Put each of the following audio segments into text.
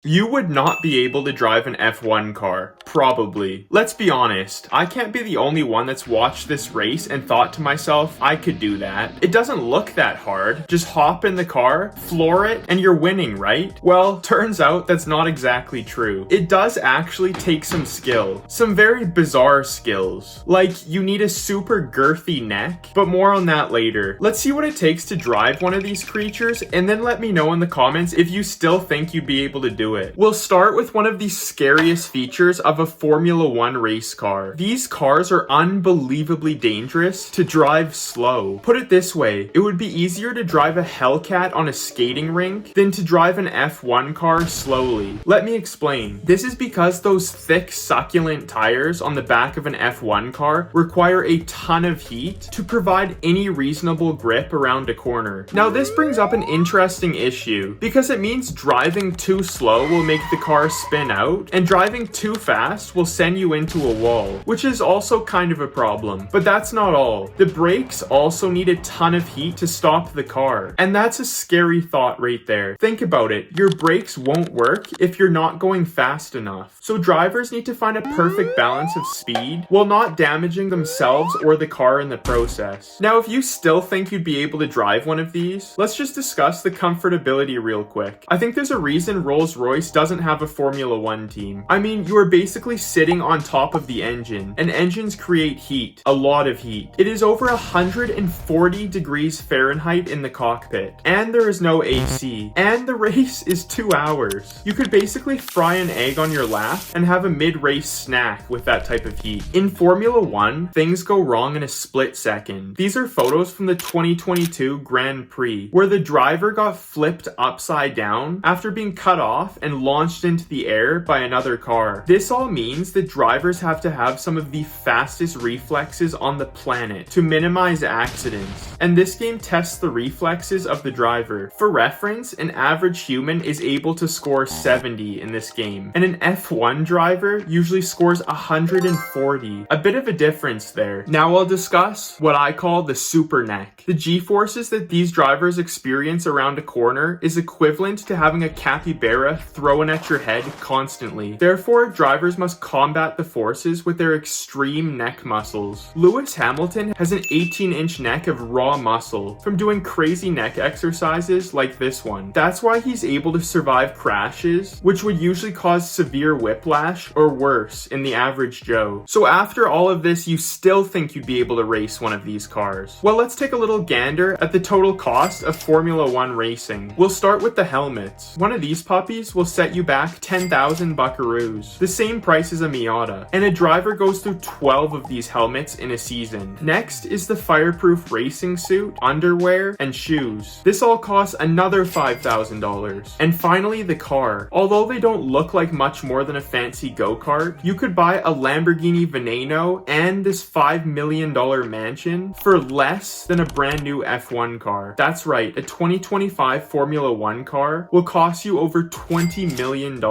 You would not be able to drive an F1 car. Probably. Let's be honest, I can't be the only one that's watched this race and thought to myself, I could do that. It doesn't look that hard. Just hop in the car, floor it, and you're winning, right? Well, turns out that's not exactly true. It does actually take some skill. Some very bizarre skills. Like, you need a super girthy neck, but more on that later. Let's see what it takes to drive one of these creatures, and then let me know in the comments if you still think you'd be able to do it. We'll start with one of the scariest features of a Formula 1 race car. These cars are unbelievably dangerous to drive slow. Put it this way, it would be easier to drive a Hellcat on a skating rink than to drive an F1 car slowly. Let me explain. This is because those thick, succulent tires on the back of an F1 car require a ton of heat to provide any reasonable grip around a corner. Now, this brings up an interesting issue because it means driving too slow will make the car spin out, and driving too fast will send you into a wall, which is also kind of a problem. But that's not all. The brakes also need a ton of heat to stop the car, and that's a scary thought right there. Think about it. Your brakes won't work if you're not going fast enough. So drivers need to find a perfect balance of speed while not damaging themselves or the car in the process. Now, if you still think you'd be able to drive one of these, let's just discuss the comfortability real quick. I think there's a reason Rolls-Royce doesn't have a Formula 1 team. I mean, you are basically sitting on top of the engine, and engines create heat, a lot of heat. It is over 140 degrees Fahrenheit in the cockpit, and there is no AC, and the race is 2 hours. You could basically fry an egg on your lap and have a mid-race snack with that type of heat. In Formula 1, things go wrong in a split second. These are photos from the 2022 Grand Prix, where the driver got flipped upside down after being cut off and launched into the air by another car. This all means that drivers have to have some of the fastest reflexes on the planet to minimize accidents, and this game tests the reflexes of the driver. For reference, an average human is able to score 70 in this game, and an F1 driver usually scores 140. A bit of a difference there. Now I'll discuss what I call the super neck. The G-forces that these drivers experience around a corner is equivalent to having a capybara thrown at your head constantly. Therefore, drivers must combat the forces with their extreme neck muscles. Lewis Hamilton has an 18-inch neck of raw muscle from doing crazy neck exercises like this one. That's why he's able to survive crashes, which would usually cause severe whiplash or worse in the average Joe. So after all of this, you still think you'd be able to race one of these cars? Well, let's take a little gander at the total cost of Formula 1 racing. We'll start with the helmets. One of these puppies will set you back 10,000 buckaroos, the same price as a Miata, and a driver goes through 12 of these helmets in a season. Next is the fireproof racing suit, underwear, and shoes. This all costs another $5,000. And finally, the car. Although they don't look like much more than a fancy go-kart, you could buy a Lamborghini Veneno and this $5 million mansion for less than a brand new F1 car. That's right, a 2025 Formula 1 car will cost you over $20 million.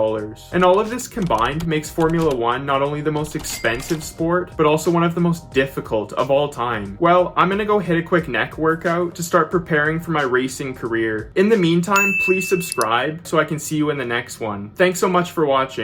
And all of this combined makes Formula 1 not only the most expensive sport, but also one of the most difficult of all time. Well, I'm gonna go hit a quick neck workout to start preparing for my racing career. In the meantime, please subscribe so I can see you in the next one. Thanks so much for watching.